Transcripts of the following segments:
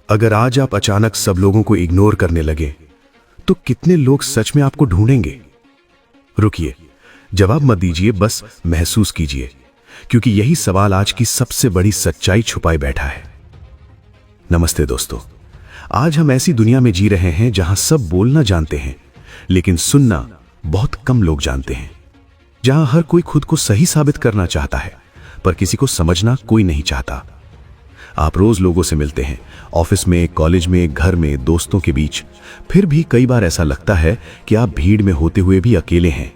अगर आज आप अचानक सब लोगों को इग्नोर करने लगे तो कितने लोग सच में आपको ढूंढेंगे? रुकिए, जवाब मत दीजिए, बस महसूस कीजिए, क्योंकि यही सवाल आज की सबसे बड़ी सच्चाई छुपाए बैठा है। नमस्ते दोस्तों, आज हम ऐसी दुनिया में जी रहे हैं जहां सब बोलना जानते हैं लेकिन सुनना बहुत कम लोग जानते हैं। जहां हर कोई खुद को सही साबित करना चाहता है पर किसी को समझना कोई नहीं चाहता। आप रोज लोगों से मिलते हैं, ऑफिस में, कॉलेज में, घर में, दोस्तों के बीच। फिर भी कई बार ऐसा लगता है कि आप भीड़ में होते हुए भी अकेले हैं।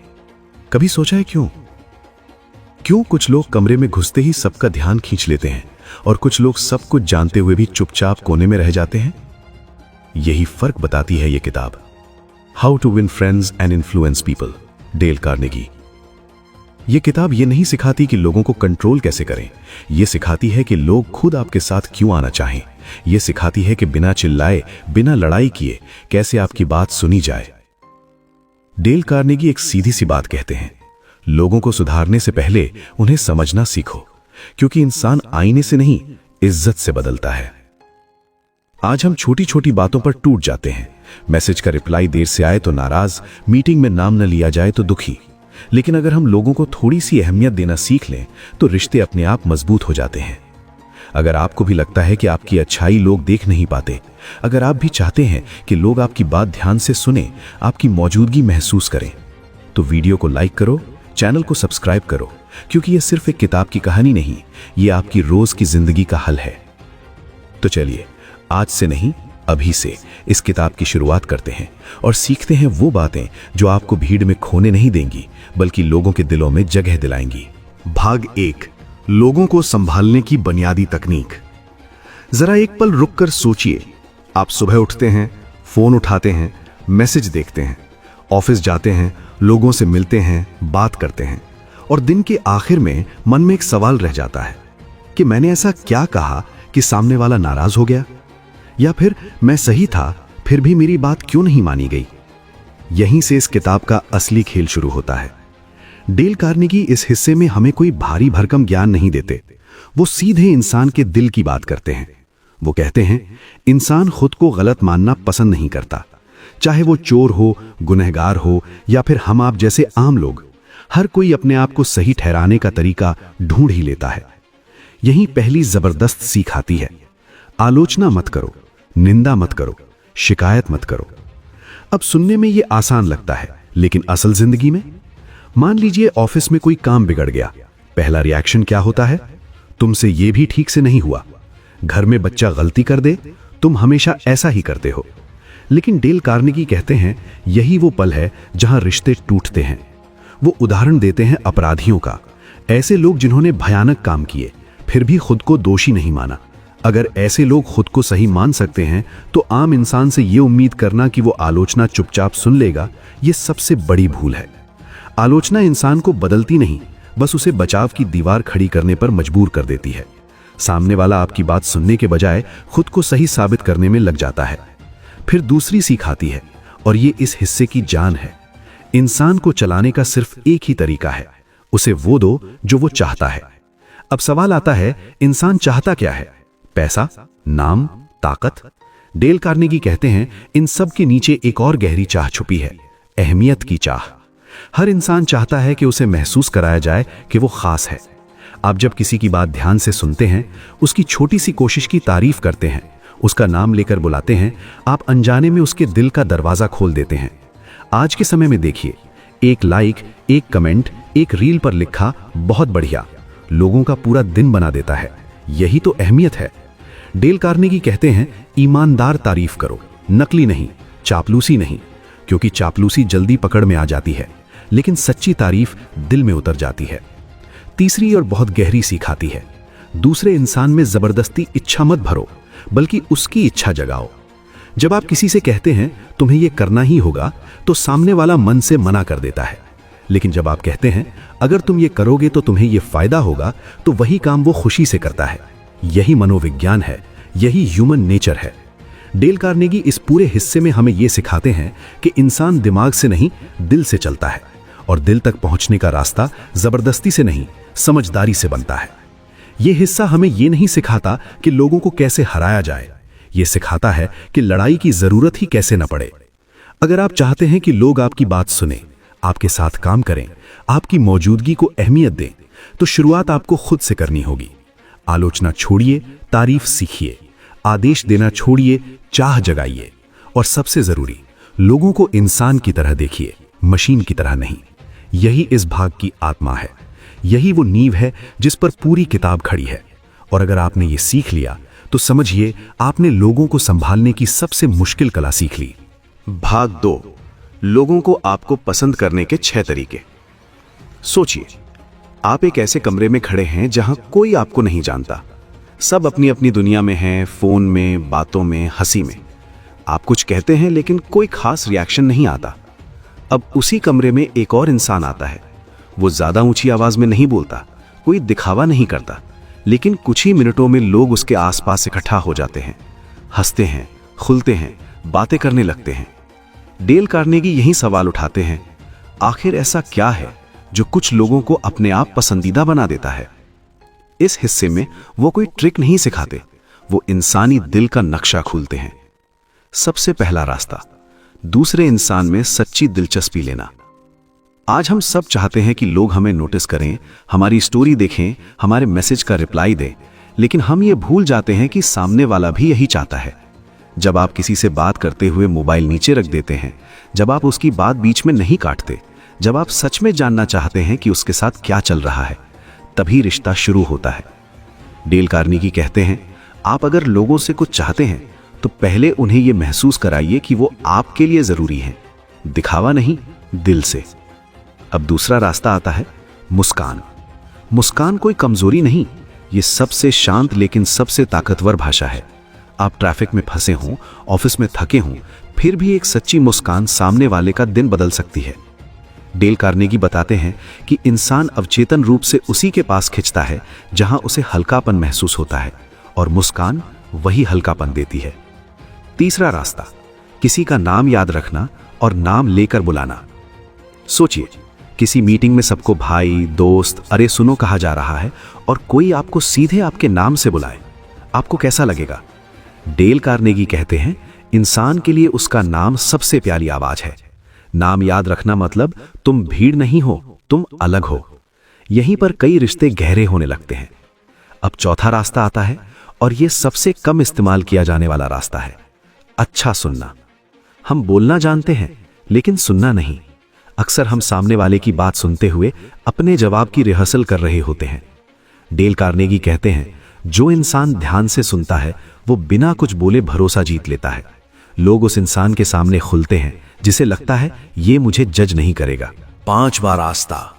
कभी सोचा है क्यों कुछ लोग कमरे में घुसते ही सबका ध्यान खींच लेते हैं और कुछ लोग सब कुछ जानते हुए भी चुपचाप कोने में रह जाते हैं? यही फर्क बताती है ये किताब, how to win friends and influence people, Dale Carnegie. ये किताब ये नहीं सिखाती कि लोगों को कंट्रोल कैसे करें, ये सिखाती है कि लोग खुद आपके साथ क्यों आना चाहें। ये सिखाती है कि बिना चिल्लाए, बिना लड़ाई किए कैसे आपकी बात सुनी जाए। डेल कार्नेगी एक सीधी सी बात कहते हैं, लोगों को सुधारने से पहले उन्हें समझना सीखो, क्योंकि इंसान आईने से नहीं, इज्जत से बदलता है। आज हम छोटी छोटी बातों पर टूट जाते हैं। मैसेज का रिप्लाई देर से आए तो नाराज, मीटिंग में नाम न लिया जाए तो दुखी। लेकिन अगर हम लोगों को थोड़ी सी अहमियत देना सीख लें तो रिश्ते अपने आप मजबूत हो जाते हैं। अगर आपको भी लगता है कि आपकी अच्छाई लोग देख नहीं पाते, अगर आप भी चाहते हैं कि लोग आपकी बात ध्यान से सुने, आपकी मौजूदगी महसूस करें, तो वीडियो को लाइक करो, चैनल को सब्सक्राइब करो, क्योंकि यह सिर्फ एक किताब की कहानी नहीं, ये आपकी रोज की जिंदगी का हल है। तो चलिए, आज से नहीं, अभी से इस किताब की शुरुआत करते हैं और सीखते हैं वो बातें जो आपको भीड़ में खोने नहीं देंगी बल्कि लोगों के दिलों में जगह दिलाएंगी। भाग 1, लोगों को संभालने की बुनियादी तकनीक। जरा एक पल रुककर सोचिए, आप सुबह उठते हैं, फोन उठाते हैं, मैसेज देखते हैं, ऑफिस जाते हैं, लोगों से मिलते हैं, बात करते हैं, और दिन के आखिर में मन में एक सवाल रह जाता है कि मैंने ऐसा क्या कहा कि सामने वाला नाराज हो गया, या फिर मैं सही था फिर भी मेरी बात क्यों नहीं मानी गई। यहीं से इस किताब का असली खेल शुरू होता है। डेल कार्नेगी इस हिस्से में हमें कोई भारी भरकम ज्ञान नहीं देते, वो सीधे इंसान के दिल की बात करते हैं। वो कहते हैं, इंसान खुद को गलत मानना पसंद नहीं करता, चाहे वो चोर हो, गुनहगार हो, या फिर हम आप जैसे आम लोग। हर कोई अपने आप को सही ठहराने का तरीका ढूंढ ही लेता है। यही पहली जबरदस्त सीख आती है, आलोचना मत करो, निंदा मत करो, शिकायत मत करो। अब सुनने में यह आसान लगता है, लेकिन असल जिंदगी में, मान लीजिए ऑफिस में कोई काम बिगड़ गया, पहला रिएक्शन क्या होता है? तुमसे यह भी ठीक से नहीं हुआ। घर में बच्चा गलती कर दे, तुम हमेशा ऐसा ही करते हो। लेकिन डेल कार्नेगी कहते हैं, यही वो पल है जहां रिश्ते टूटते हैं। वो उदाहरण देते हैं अपराधियों का, ऐसे लोग जिन्होंने भयानक काम किए फिर भी खुद को दोषी नहीं माना। अगर ऐसे लोग खुद को सही मान सकते हैं तो आम इंसान से यह उम्मीद करना कि वो आलोचना चुपचाप सुन लेगा, ये सबसे बड़ी भूल है। आलोचना इंसान को बदलती नहीं, बस उसे बचाव की दीवार खड़ी करने पर मजबूर कर देती है। सामने वाला आपकी बात सुनने के बजाय खुद को सही साबित करने में लग जाता है। फिर दूसरी सीख आती है, और ये इस हिस्से की जान है। इंसान को चलाने का सिर्फ एक ही तरीका है, उसे वो दो जो वो चाहता है। अब सवाल आता है, इंसान चाहता क्या है? पैसा, नाम, ताकत? डेल कार्नेगी कहते हैं, इन सब के नीचे एक और गहरी चाह छुपी है, अहमियत की चाह। हर इंसान चाहता है कि उसे महसूस कराया जाए कि वो खास है। आप जब किसी की बात ध्यान से सुनते हैं, उसकी छोटी सी कोशिश की तारीफ करते हैं, उसका नाम लेकर बुलाते हैं, आप अनजाने में उसके दिल का दरवाजा खोल देते हैं। आज के समय में देखिए, एक लाइक, एक कमेंट, एक रील पर लिखा बहुत बढ़िया, लोगों का पूरा दिन बना देता है। यही तो अहमियत है। डेल कार्नेगी कहते हैं, ईमानदार तारीफ करो, नकली नहीं, चापलूसी नहीं, क्योंकि चापलूसी जल्दी पकड़ में आ जाती है, लेकिन सच्ची तारीफ दिल में उतर जाती है। तीसरी और बहुत गहरी सीख आती है, दूसरे इंसान में जबरदस्ती इच्छा मत भरो, बल्कि उसकी इच्छा जगाओ। जब आप किसी से कहते हैं तुम्हें यह करना ही होगा, तो सामने वाला मन से मना कर देता है। लेकिन जब आप कहते हैं अगर तुम ये करोगे तो तुम्हें यह फायदा होगा, तो वही काम वो खुशी से करता है। यही मनोविज्ञान है, यही ह्यूमन नेचर है। डेल कार्नेगी इस पूरे हिस्से में हमें यह सिखाते हैं कि इंसान दिमाग से नहीं, दिल से चलता है, और दिल तक पहुंचने का रास्ता जबरदस्ती से नहीं, समझदारी से बनता है। यह हिस्सा हमें यह नहीं सिखाता कि लोगों को कैसे हराया जाए, ये सिखाता है कि लड़ाई की जरूरत ही कैसे न पड़े। अगर आप चाहते हैं कि लोग आपकी बात सुने, आपके साथ काम करें, आपकी मौजूदगी को अहमियत दें, तो शुरुआत आपको खुद से करनी होगी। आलोचना छोड़िए, तारीफ सीखिए। आदेश देना छोड़िए, चाह जगाइए। और सबसे जरूरी, लोगों को इंसान की तरह देखिए, मशीन की तरह नहीं। यही इस भाग की आत्मा है। यही वो नींव है जिस पर पूरी किताब खड़ी है। और अगर आपने ये सीख लिया तो समझिए आपने लोगों को संभालने की सबसे मुश्किल कला सीख ली। भाग 2, लोगों को आपको पसंद करने के 6 तरीके। सोचिए, आप एक ऐसे कमरे में खड़े हैं जहां कोई आपको नहीं जानता। सब अपनी अपनी दुनिया में हैं, फोन में, बातों में, हंसी में। आप कुछ कहते हैं लेकिन कोई खास रिएक्शन नहीं आता। अब उसी कमरे में एक और इंसान आता है। वो ज्यादा ऊंची आवाज में नहीं बोलता, कोई दिखावा नहीं करता, लेकिन कुछ ही मिनटों में लोग उसके आसपास इकट्ठा हो जाते हैं, हंसते हैं, खुलते हैं, बातें करने लगते हैं। डेल कार्नेगी यही सवाल उठाते हैं, आखिर ऐसा क्या है जो कुछ लोगों को अपने आप पसंदीदा बना देता है? इस हिस्से में वो कोई ट्रिक नहीं सिखाते, वो इंसानी दिल का नक्शा खोलते हैं। सबसे पहला रास्ता, दूसरे इंसान में सच्ची दिलचस्पी लेना। आज हम सब चाहते हैं कि लोग हमें नोटिस करें, हमारी स्टोरी देखें, हमारे मैसेज का रिप्लाई दें, लेकिन हम ये भूल जाते हैं कि सामने वाला भी यही चाहता है। जब आप किसी से बात करते हुए मोबाइल नीचे रख देते हैं, जब आप उसकी बात बीच में नहीं काटते, जब आप सच में जानना चाहते हैं कि उसके साथ क्या चल रहा है, तभी रिश्ता शुरू होता है। डेल कार्नेगी कहते हैं, आप अगर लोगों से कुछ चाहते हैं तो पहले उन्हें यह महसूस कराइए कि वो आपके लिए जरूरी हैं, दिखावा नहीं, दिल से। अब दूसरा रास्ता आता है मुस्कान। मुस्कान कोई कमजोरी नहीं, ये सबसे शांत लेकिन सबसे ताकतवर भाषा है। आप ट्रैफिक में फंसे हों, ऑफिस में थके हों, फिर भी एक सच्ची मुस्कान सामने वाले का दिन बदल सकती है। डेल कार्नेगी बताते हैं कि इंसान अवचेतन रूप से उसी के पास खिंचता है जहां उसे हल्कापन महसूस होता है, और मुस्कान वही हल्कापन देती है। तीसरा रास्ता, किसी का नाम याद रखना और नाम लेकर बुलाना। सोचिए, किसी मीटिंग में सबको भाई, दोस्त, अरे सुनो कहा जा रहा है और कोई आपको सीधे आपके नाम से बुलाए, आपको कैसा लगेगा? डेल कार्नेगी कहते हैं, इंसान के लिए उसका नाम सबसे प्यारी आवाज है। नाम याद रखना मतलब तुम भीड़ नहीं हो, तुम अलग हो। यहीं पर कई रिश्ते गहरे होने लगते हैं। अब चौथा रास्ता आता है, और यह सबसे कम इस्तेमाल किया जाने वाला रास्ता है, अच्छा सुनना। हम बोलना जानते हैं लेकिन सुनना नहीं। अक्सर हम सामने वाले की बात सुनते हुए अपने जवाब की रिहर्सल कर रहे होते हैं। डेल कार्नेगी कहते हैं, जो इंसान ध्यान से सुनता है वो बिना कुछ बोले भरोसा जीत लेता है। लोग उस इंसान के सामने खुलते हैं जिसे लगता है ये मुझे जज नहीं करेगा। 5वां रास्ता,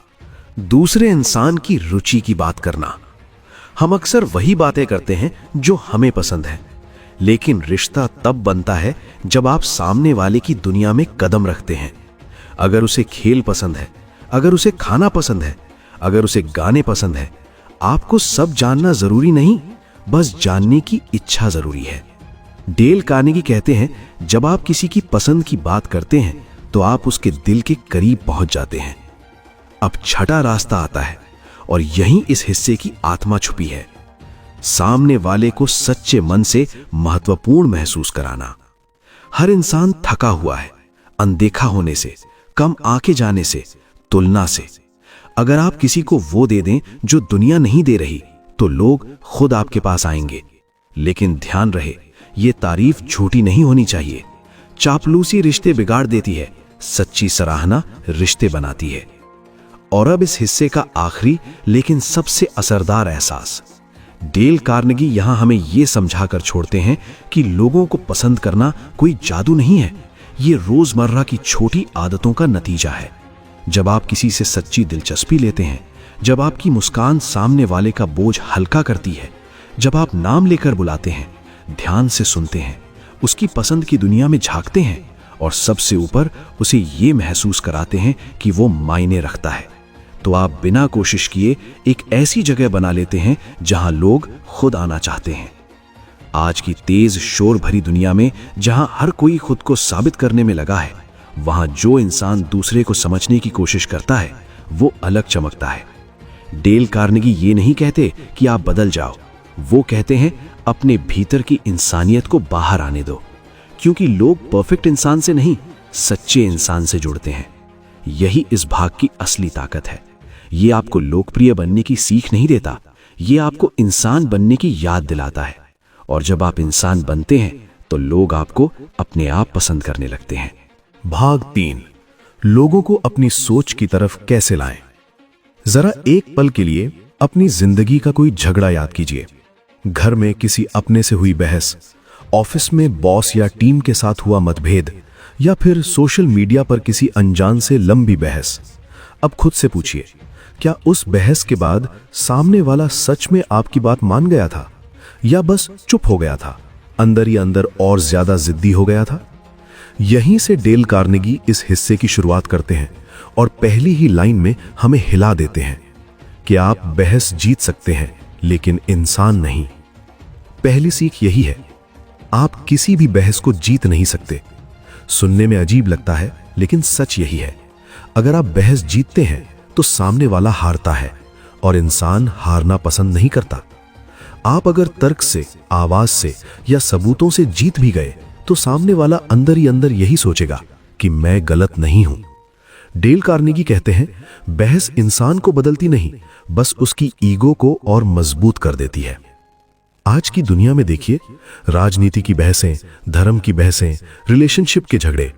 दूसरे इंसान की रुचि की बात करना। हम अक्सर वही बातें करते हैं जो हमें पसंद है, लेकिन रिश्ता तब बनता है जब आप सामने वाले की दुनिया में कदम रखते हैं। अगर उसे खेल पसंद है, अगर उसे खाना पसंद है, अगर उसे गाने पसंद है, आपको सब जानना जरूरी नहीं, बस जानने की इच्छा जरूरी है। डेल कार्नेगी कहते हैं, जब आप किसी की पसंद की बात करते हैं तो आप उसके दिल के करीब पहुंच जाते हैं। अब छठा रास्ता आता है, और यहीं इस हिस्से की आत्मा छुपी है, सामने वाले को सच्चे मन से महत्वपूर्ण महसूस कराना। हर इंसान थका हुआ है, अनदेखा होने से, कम आंके जाने से, तुलना से। अगर आप किसी को वो दे दें जो दुनिया नहीं दे रही, तो लोग खुद आपके पास आएंगे। लेकिन ध्यान रहे, ये तारीफ झूठी नहीं होनी चाहिए। चापलूसी रिश्ते बिगाड़ देती है, सच्ची सराहना रिश्ते बनाती है। और अब इस हिस्से का आखिरी लेकिन सबसे असरदार एहसास। डेल कार्नेगी यहां हमें यह समझाकर छोड़ते हैं कि लोगों को पसंद करना कोई जादू नहीं है, ये रोजमर्रा की छोटी आदतों का नतीजा है। जब आप किसी से सच्ची दिलचस्पी लेते हैं, जब आपकी मुस्कान सामने वाले का बोझ हल्का करती है, जब आप नाम लेकर बुलाते हैं, ध्यान से सुनते हैं, उसकी पसंद की दुनिया में झांकते हैं, और सबसे ऊपर उसे ये महसूस कराते हैं कि वो मायने रखता है, तो आप बिना कोशिश किए एक ऐसी जगह बना लेते हैं जहां लोग खुद आना चाहते हैं। आज की तेज शोर भरी दुनिया में जहां हर कोई खुद को साबित करने में लगा है, वहां जो इंसान दूसरे को समझने की कोशिश करता है वो अलग चमकता है। डेल कार्नेगी ये नहीं कहते कि आप बदल जाओ, वो कहते हैं अपने भीतर की इंसानियत को बाहर आने दो, क्योंकि लोग परफेक्ट इंसान से नहीं, सच्चे इंसान से जुड़ते हैं। यही इस भाग की असली ताकत है। ये आपको लोकप्रिय बनने की सीख नहीं देता, ये आपको इंसान बनने की याद दिलाता है। और जब आप इंसान बनते हैं तो लोग आपको अपने आप पसंद करने लगते हैं। भाग 3, लोगों को अपनी सोच की तरफ कैसे लाएं। जरा एक पल के लिए अपनी जिंदगी का कोई झगड़ा याद कीजिए। घर में किसी अपने से हुई बहस, ऑफिस में बॉस या टीम के साथ हुआ मतभेद, या फिर सोशल मीडिया पर किसी अनजान से लंबी बहस। अब खुद से पूछिए, क्या उस बहस के बाद सामने वाला सच में आपकी बात मान गया था या बस चुप हो गया था, अंदर ही अंदर और ज्यादा जिद्दी हो गया था? यहीं से डेल कार्नेगी इस हिस्से की शुरुआत करते हैं और पहली ही लाइन में हमें हिला देते हैं कि आप बहस जीत सकते हैं लेकिन इंसान नहीं। पहली सीख यही है, आप किसी भी बहस को जीत नहीं सकते। सुनने में अजीब लगता है लेकिन सच यही है। अगर आप बहस जीतते हैं तो सामने वाला हारता है और इंसान हारना पसंद नहीं करता। आप अगर तर्क से, आवाज से या सबूतों से जीत भी गए तो सामने वाला अंदर ही अंदर यही सोचेगा कि मैं गलत नहीं हूं। डेल कार्नेगी कहते हैं, बहस इंसान को बदलती नहीं, बस उसकी ईगो को और मजबूत कर देती है। आज की दुनिया में देखिए, राजनीति की बहसें, धर्म की बहसें, रिलेशनशिप के झगड़े,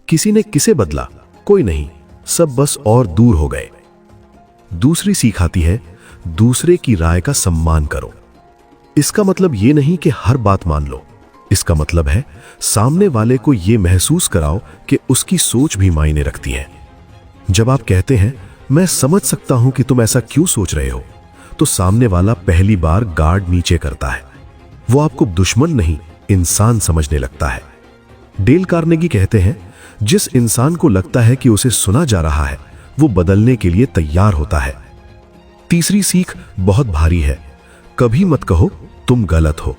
किसी ने किसे बदला? कोई नहीं, सब बस और दूर हो गए। दूसरी सीख आती है, दूसरे की राय का सम्मान करो। इसका मतलब यह नहीं कि हर बात मान लो, इसका मतलब है सामने वाले को यह महसूस कराओ कि उसकी सोच भी मायने रखती है। जब आप कहते हैं, मैं समझ सकता हूं कि तुम ऐसा क्यों सोच रहे हो, तो सामने वाला पहली बार गार्ड नीचे करता है। वो आपको दुश्मन नहीं, इंसान समझने लगता है। डेल कार्नेगी कहते हैं, जिस इंसान को लगता है कि उसे सुना जा रहा है, वो बदलने के लिए तैयार होता है। तीसरी सीख बहुत भारी है, कभी मत कहो तुम गलत हो।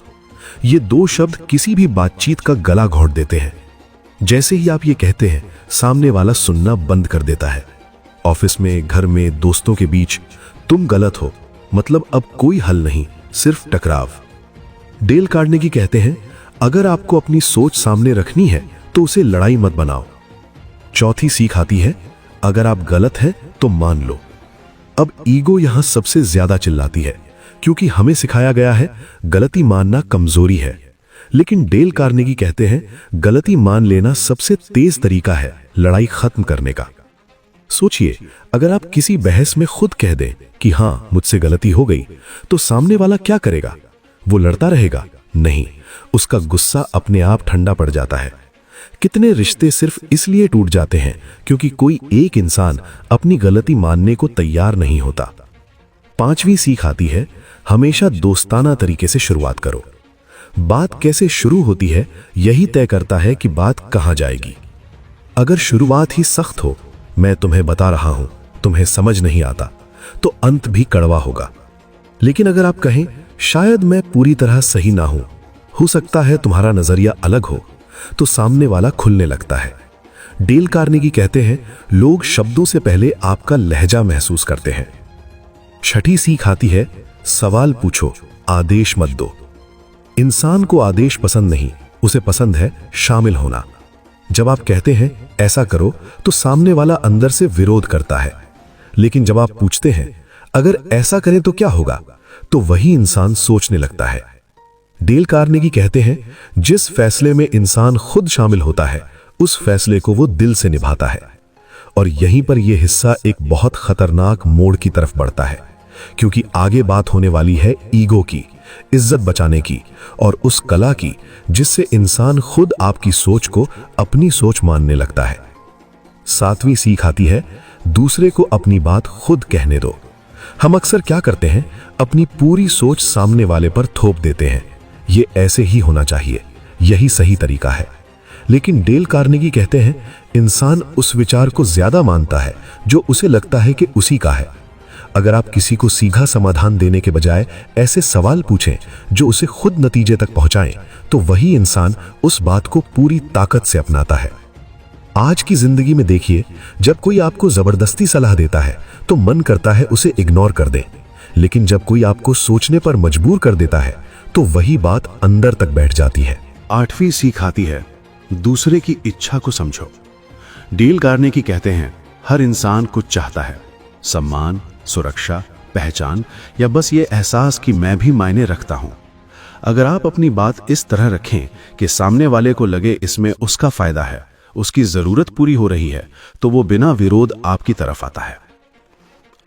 ये दो शब्द किसी भी बातचीत का गला घोंट देते हैं। जैसे ही आप ये कहते हैं, सामने वाला सुनना बंद कर देता है। ऑफिस में, घर में, दोस्तों के बीच तुम गलत हो मतलब अब कोई हल नहीं, सिर्फ टकराव। डेल कार्नेगी कहते हैं, अगर आपको अपनी सोच सामने रखनी है तो उसे लड़ाई मत बनाओ। चौथी सीख आती है, अगर आप गलत हैं तो मान लो। अब ईगो यहां सबसे ज्यादा चिल्लाती है, क्योंकि हमें सिखाया गया है गलती मानना कमजोरी है। लेकिन डेल कार्नेगी कहते हैं, गलती मान लेना सबसे तेज तरीका है लड़ाई खत्म करने का। सोचिए, अगर आप किसी बहस में खुद कह दें कि हां मुझसे गलती हो गई, तो सामने वाला क्या करेगा? वो लड़ता रहेगा? नहीं, उसका गुस्सा अपने आप ठंडा पड़ जाता है। कितने रिश्ते सिर्फ इसलिए टूट जाते हैं क्योंकि कोई एक इंसान अपनी गलती मानने को तैयार नहीं होता। पांचवी सीख आती है, हमेशा दोस्ताना तरीके से शुरुआत करो। बात कैसे शुरू होती है यही तय करता है कि बात कहां जाएगी। अगर शुरुआत ही सख्त हो, मैं तुम्हें बता रहा हूं, तुम्हें समझ नहीं आता, तो अंत भी कड़वा होगा। लेकिन अगर आप कहें, शायद मैं पूरी तरह सही ना हूं, हो सकता है तुम्हारा नजरिया अलग हो, तो सामने वाला खुलने लगता है। डेल कार्नेगी कहते हैं, लोग शब्दों से पहले आपका लहजा महसूस करते हैं। छठी सीख आती है, सवाल पूछो, आदेश मत दो। इंसान को आदेश पसंद नहीं, उसे पसंद है शामिल होना। जब आप कहते हैं ऐसा करो, तो सामने वाला अंदर से विरोध करता है। लेकिन जब आप पूछते हैं, अगर ऐसा करें तो क्या होगा, तो वही इंसान सोचने लगता है। डेल कार्नेगी कहते हैं, जिस फैसले में इंसान खुद शामिल होता है, उस फैसले को वो दिल से निभाता है। और यहीं पर यह हिस्सा एक बहुत खतरनाक मोड़ की तरफ बढ़ता है, क्योंकि आगे बात होने वाली है ईगो की, इज्जत बचाने की और उस कला की जिससे इंसान खुद आपकी सोच को अपनी सोच मानने लगता है। सातवीं सीख आती है, दूसरे को अपनी बात खुद कहने दो। हम अक्सर क्या करते हैं, अपनी पूरी सोच सामने वाले पर थोप देते हैं। ये ऐसे ही होना चाहिए, यही सही तरीका है। लेकिन डेल कार्नेगी कहते हैं, इंसान उस विचार को ज्यादा मानता है जो उसे लगता है कि उसी का है। अगर आप किसी को सीधा समाधान देने के बजाय ऐसे सवाल पूछें जो उसे खुद नतीजे तक पहुंचाएं, तो वही इंसान उस बात को पूरी ताकत से अपनाता है। आज की जिंदगी में देखिए, जब कोई आपको जबरदस्ती सलाह देता है तो मन करता है उसे इग्नोर कर दें। लेकिन जब कोई आपको सोचने पर मजबूर कर देता है तो वही बात अंदर तक बैठ जाती है। 8वीं सीख आती है, दूसरे की इच्छा को समझो। डील कार्नेगी कहते हैं, हर इंसान कुछ चाहता है, सम्मान, सुरक्षा, पहचान या बस ये एहसास कि मैं भी मायने रखता हूं। अगर आप अपनी बात इस तरह रखें कि सामने वाले को लगे इसमें उसका फायदा है, उसकी जरूरत पूरी हो रही है, तो वो बिना विरोध आपकी तरफ आता है।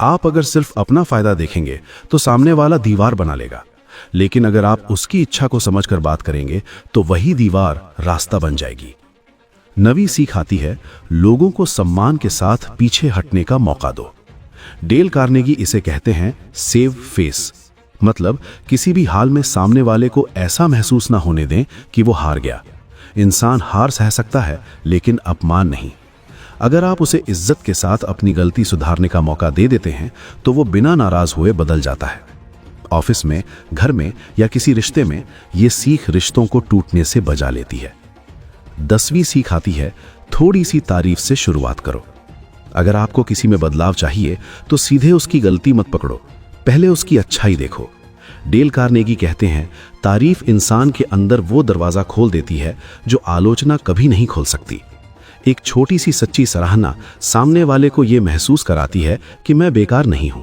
आप अगर सिर्फ अपना फायदा देखेंगे तो सामने वाला दीवार बना लेगा, लेकिन अगर आप उसकी इच्छा को समझकर बात करेंगे तो वही दीवार रास्ता बन जाएगी। 9वीं सीख आती है, लोगों को सम्मान के साथ पीछे हटने का मौका दो। डेल कार्नेगी इसे कहते हैं सेव फेस, मतलब किसी भी हाल में सामने वाले को ऐसा महसूस ना होने दें कि वो हार गया। इंसान हार सह सकता है लेकिन अपमान नहीं। अगर आप उसे इज्जत के साथ अपनी गलती सुधारने का मौका दे देते हैं तो वो बिना नाराज हुए बदल जाता है। ऑफिस में, घर में या किसी रिश्ते में ये सीख रिश्तों को टूटने से बचा लेती है। 10वीं सीख आती है, थोड़ी सी तारीफ से शुरुआत करो। अगर आपको किसी में बदलाव चाहिए तो सीधे उसकी गलती मत पकड़ो, पहले उसकी अच्छाई देखो। डेल कार्नेगी कहते हैं, तारीफ इंसान के अंदर वो दरवाजा खोल देती है जो आलोचना कभी नहीं खोल सकती। एक छोटी सी सच्ची सराहना सामने वाले को यह महसूस कराती है कि मैं बेकार नहीं हूं,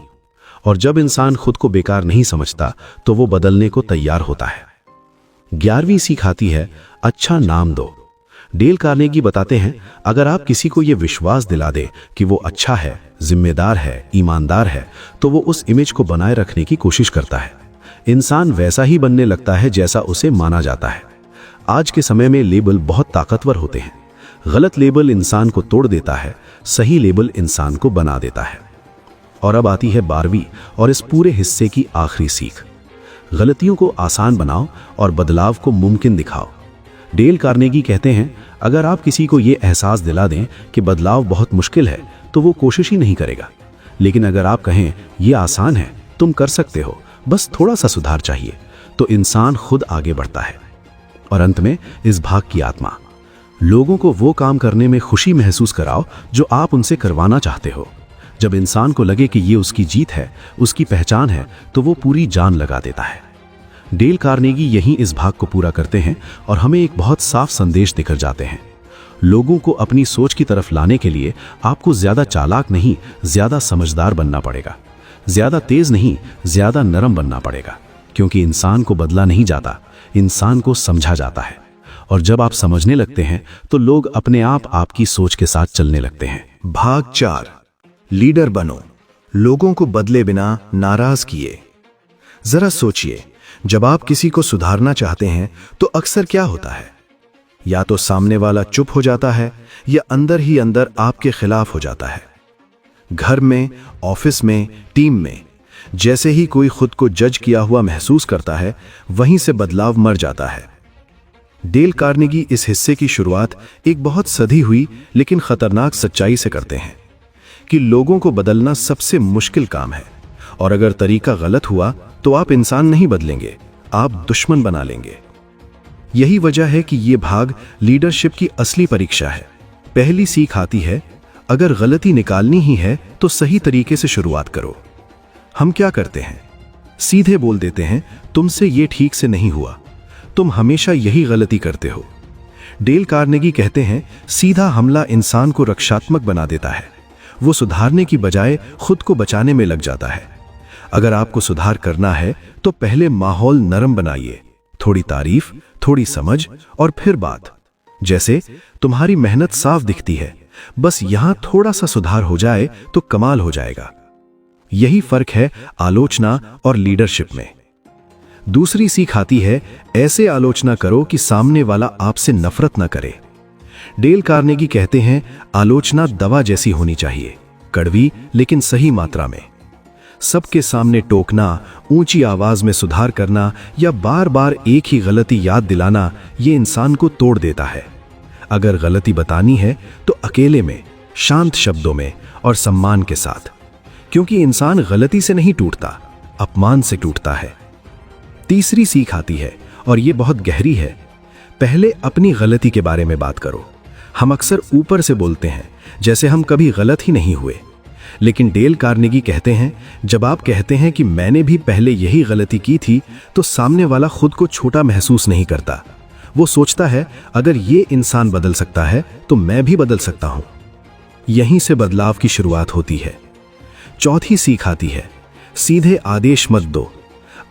और जब इंसान खुद को बेकार नहीं समझता तो वो बदलने को तैयार होता है। 11वीं सीख आती है, अच्छा नाम दो। डेल कार्नेगी बताते हैं, अगर आप किसी को यह विश्वास दिला दे कि वो अच्छा है, जिम्मेदार है, ईमानदार है, तो वो उस इमेज को बनाए रखने की कोशिश करता है। इंसान वैसा ही बनने लगता है जैसा उसे माना जाता है। आज के समय में लेबल बहुत ताकतवर होते हैं। गलत लेबल इंसान को तोड़ देता है, सही लेबल इंसान को बना देता है। और अब आती है 12वीं और इस पूरे हिस्से की आखिरी सीख, गलतियों को आसान बनाओ और बदलाव को मुमकिन दिखाओ। डेल कार्नेगी कहते हैं, अगर आप किसी को यह एहसास दिला दें कि बदलाव बहुत मुश्किल है तो वो कोशिश ही नहीं करेगा, लेकिन अगर आप कहें यह आसान है, तुम कर सकते हो, बस थोड़ा सा सुधार चाहिए, तो इंसान खुद आगे बढ़ता है। और अंत में इस भाग की आत्मा, लोगों को वो काम करने में खुशी महसूस कराओ जो आप उनसे करवाना चाहते हो। जब इंसान को लगे कि ये उसकी जीत है, उसकी पहचान है, तो वो पूरी जान लगा देता है। डेल कार्नेगी यहीं इस भाग को पूरा करते हैं और हमें एक बहुत साफ संदेश देकर जाते हैं। लोगों को अपनी सोच की तरफ लाने के लिए आपको ज्यादा चालाक नहीं, ज्यादा समझदार बनना पड़ेगा। ज्यादा तेज नहीं, ज्यादा नरम बनना पड़ेगा, क्योंकि इंसान को बदला नहीं जाता, इंसान को समझा जाता है। और जब आप समझने लगते हैं तो लोग अपने आप आपकी सोच के साथ चलने लगते हैं। भाग 4, लीडर बनो, लोगों को बदले बिना नाराज किए। जरा सोचिए, जब आप किसी को सुधारना चाहते हैं तो अक्सर क्या होता है? या तो सामने वाला चुप हो जाता है या अंदर ही अंदर आपके खिलाफ हो जाता है। घर में, ऑफिस में, टीम में, जैसे ही कोई खुद को जज किया हुआ महसूस करता है, वहीं से बदलाव मर जाता है। डेल कार्नेगी इस हिस्से की शुरुआत एक बहुत सधी हुई लेकिन खतरनाक सच्चाई से करते हैं कि लोगों को बदलना सबसे मुश्किल काम है, और अगर तरीका गलत हुआ तो आप इंसान नहीं बदलेंगे, आप दुश्मन बना लेंगे। यही वजह है कि यह भाग लीडरशिप की असली परीक्षा है। पहली सीख आती है, अगर गलती निकालनी ही है तो सही तरीके से शुरुआत करो। हम क्या करते हैं? सीधे बोल देते हैं, तुमसे यह ठीक से नहीं हुआ, तुम हमेशा यही गलती करते हो। डेल कार्नेगी कहते हैं, सीधा हमला इंसान को रक्षात्मक बना देता है। वो सुधारने की बजाय खुद को बचाने में लग जाता है। अगर आपको सुधार करना है तो पहले माहौल नरम बनाइए, थोड़ी तारीफ, थोड़ी समझ और फिर बात। जैसे तुम्हारी मेहनत साफ दिखती है, बस यहां थोड़ा सा सुधार हो जाए तो कमाल हो जाएगा। यही फर्क है आलोचना और लीडरशिप में। दूसरी सीख आती है, ऐसे आलोचना करो कि सामने वाला आपसे नफरत न करे। डेल कार्नेगी कहते हैं, आलोचना दवा जैसी होनी चाहिए, कड़वी लेकिन सही मात्रा में। सबके सामने टोकना, ऊंची आवाज में सुधार करना या बार बार एक ही गलती याद दिलाना, ये इंसान को तोड़ देता है। अगर गलती बतानी है तो अकेले में, शांत शब्दों में और सम्मान के साथ, क्योंकि इंसान गलती से नहीं टूटता, अपमान से टूटता है। तीसरी सीख आती है और ये बहुत गहरी है, पहले अपनी गलती के बारे में बात करो। हम अक्सर ऊपर से बोलते हैं जैसे हम कभी गलत ही नहीं हुए, लेकिन डेल कार्नेगी कहते हैं, जब आप कहते हैं कि मैंने भी पहले यही गलती की थी, तो सामने वाला खुद को छोटा महसूस नहीं करता। वो सोचता है, अगर ये इंसान बदल सकता है तो मैं भी बदल सकता हूं। यहीं से बदलाव की शुरुआत होती है। चौथी सीख आती है, सीधे आदेश मत दो।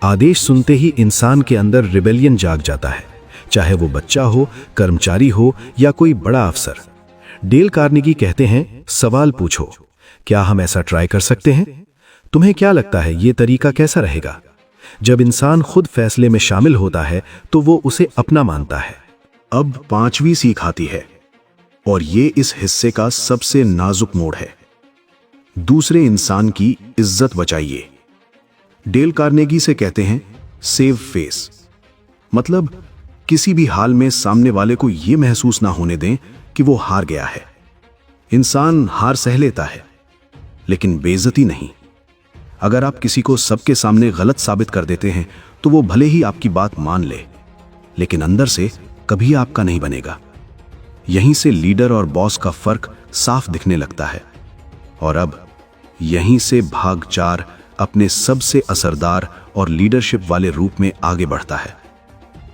आदेश सुनते ही इंसान के अंदर रिबेलियन जाग जाता है, चाहे वो बच्चा हो, कर्मचारी हो या कोई बड़ा अफसर। डेल कार्नेगी कहते हैं, सवाल पूछो, क्या हम ऐसा ट्राई कर सकते हैं? तुम्हें क्या लगता है ये तरीका कैसा रहेगा? जब इंसान खुद फैसले में शामिल होता है तो वो उसे अपना मानता है। अब 5वीं सीख आती है, और ये इस हिस्से का सबसे नाजुक मोड़ है। दूसरे इंसान की इज्जत बचाइए। डेल कार्नेगी से कहते हैं, सेव फेस, मतलब किसी भी हाल में सामने वाले को यह महसूस ना होने दें कि वो हार गया है। इंसान हार सह लेता है, लेकिन बेइज्जती नहीं। अगर आप किसी को सबके सामने गलत साबित कर देते हैं तो वो भले ही आपकी बात मान ले, लेकिन अंदर से कभी आपका नहीं बनेगा। यहीं से लीडर और बॉस का फर्क साफ दिखने लगता है। और अब यहीं से भाग 4 अपने सबसे असरदार और लीडरशिप वाले रूप में आगे बढ़ता है।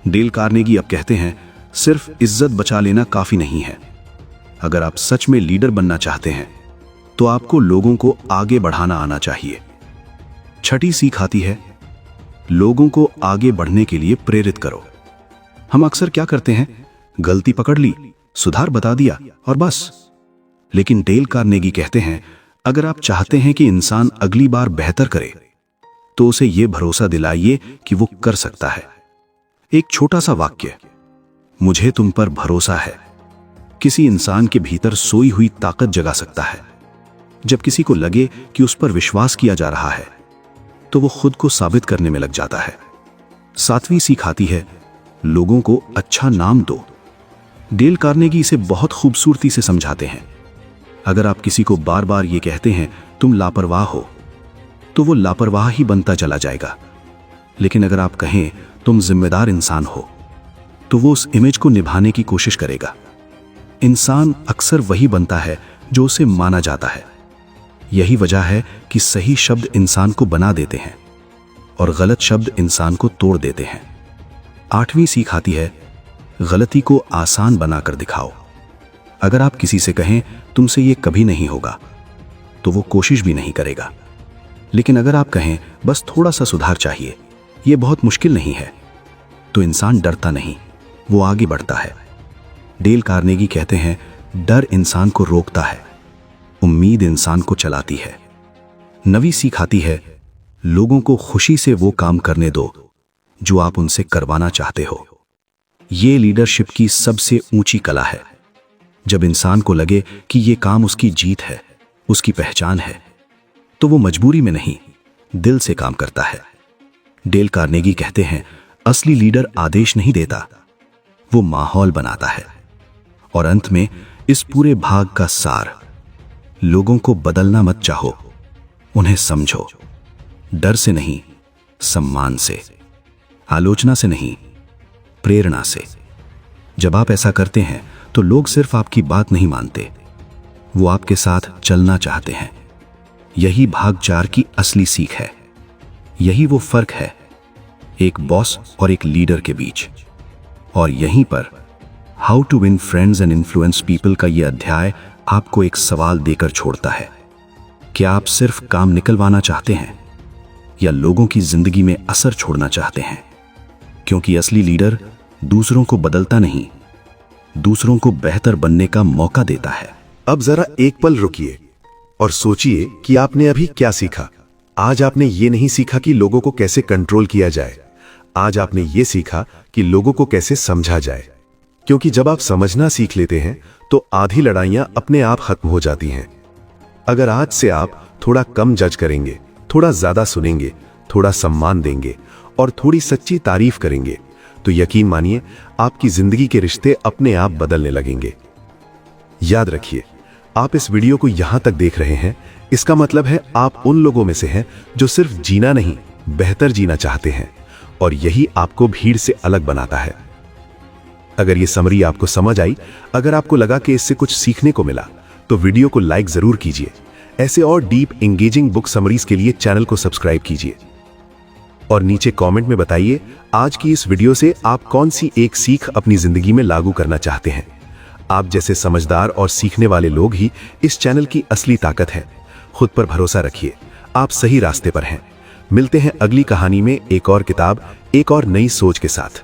डेल कार्नेगी अब कहते हैं, सिर्फ इज्जत बचा लेना काफी नहीं है। अगर आप सच में लीडर बनना चाहते हैं तो आपको लोगों को आगे बढ़ाना आना चाहिए। छठी सीख आती है, लोगों को आगे बढ़ने के लिए प्रेरित करो। हम अक्सर क्या करते हैं, गलती पकड़ ली, सुधार बता दिया और बस। लेकिन डेल कार्नेगी कहते हैं, अगर आप चाहते हैं कि इंसान अगली बार बेहतर करे तो उसे यह भरोसा दिलाइए कि वो कर सकता है। एक छोटा सा वाक्य, मुझे तुम पर भरोसा है, किसी इंसान के भीतर सोई हुई ताकत जगा सकता है। जब किसी को लगे कि उस पर विश्वास किया जा रहा है तो वो खुद को साबित करने में लग जाता है। 7वीं सीख आती है, लोगों को अच्छा नाम दो। डेल कार्नेगी इसे बहुत खूबसूरती से समझाते हैं। अगर आप किसी को बार बार ये कहते हैं तुम लापरवाह हो, तो वो लापरवाह ही बनता चला जाएगा। लेकिन अगर आप कहें तुम जिम्मेदार इंसान हो, तो वो उस इमेज को निभाने की कोशिश करेगा। इंसान अक्सर वही बनता है जो उसे माना जाता है। यही वजह है कि सही शब्द इंसान को बना देते हैं और गलत शब्द इंसान को तोड़ देते हैं। 8वीं सीख आती है, गलती को आसान बनाकर दिखाओ। अगर आप किसी से कहें तुमसे ये कभी नहीं होगा, तो वो कोशिश भी नहीं करेगा। लेकिन अगर आप कहें बस थोड़ा सा सुधार चाहिए, ये बहुत मुश्किल नहीं है, तो इंसान डरता नहीं, वो आगे बढ़ता है। डेल कार्नेगी कहते हैं, डर इंसान को रोकता है, उम्मीद इंसान को चलाती है। 9वीं सीख आती है, लोगों को खुशी से वो काम करने दो जो आप उनसे करवाना चाहते हो। ये लीडरशिप की सबसे ऊंची कला है। जब इंसान को लगे कि ये काम उसकी जीत है, उसकी पहचान है, तो वो मजबूरी में नहीं, दिल से काम करता है। डेल कार्नेगी कहते हैं, असली लीडर आदेश नहीं देता, वो माहौल बनाता है। और अंत में इस पूरे भाग का सार, लोगों को बदलना मत चाहो, उन्हें समझो। डर से नहीं, सम्मान से, आलोचना से नहीं, प्रेरणा से। जब आप ऐसा करते हैं तो लोग सिर्फ आपकी बात नहीं मानते, वो आपके साथ चलना चाहते हैं। यही भाग 4 की असली सीख है। यही वो फर्क है एक बॉस और एक लीडर के बीच। और यहीं पर how to win friends and influence people का यह अध्याय आपको एक सवाल देकर छोड़ता है। क्या आप सिर्फ काम निकलवाना चाहते हैं या लोगों की जिंदगी में असर छोड़ना चाहते हैं? क्योंकि असली लीडर दूसरों को बदलता नहीं, दूसरों को बेहतर बनने का मौका देता है। अब जरा एक पल रुकिए और सोचिए कि आपने अभी क्या सीखा। आज आपने ये नहीं सीखा कि लोगों को कैसे कंट्रोल किया जाए, आज आपने ये सीखा कि लोगों को कैसे समझा जाए। क्योंकि जब आप समझना सीख लेते हैं तो आधी लड़ाइयां अपने आप खत्म हो जाती हैं। अगर आज से आप थोड़ा कम जज करेंगे, थोड़ा ज्यादा सुनेंगे, थोड़ा सम्मान देंगे और थोड़ी सच्ची तारीफ करेंगे, तो यकीन मानिए आपकी जिंदगी के रिश्ते अपने आप बदलने लगेंगे। याद रखिए, आप इस वीडियो को यहां तक देख रहे हैं, इसका मतलब है आप उन लोगों में से हैं जो सिर्फ जीना नहीं, बेहतर जीना चाहते हैं। और यही आपको भीड़ से अलग बनाता है। अगर ये समरी आपको समझ आई, अगर आपको लगा कि इससे कुछ सीखने को मिला, तो वीडियो को लाइक जरूर कीजिए। ऐसे और डीप एंगेजिंग बुक समरीज के लिए चैनल को सब्सक्राइब कीजिए और नीचे कमेंट में बताइए आज की इस वीडियो से आप कौन सी एक सीख अपनी जिंदगी में लागू करना चाहते हैं। आप जैसे समझदार और सीखने वाले लोग ही इस चैनल की असली ताकत है। खुद पर भरोसा रखिए, आप सही रास्ते पर हैं। मिलते हैं अगली कहानी में एक और किताब, एक और नई सोच के साथ।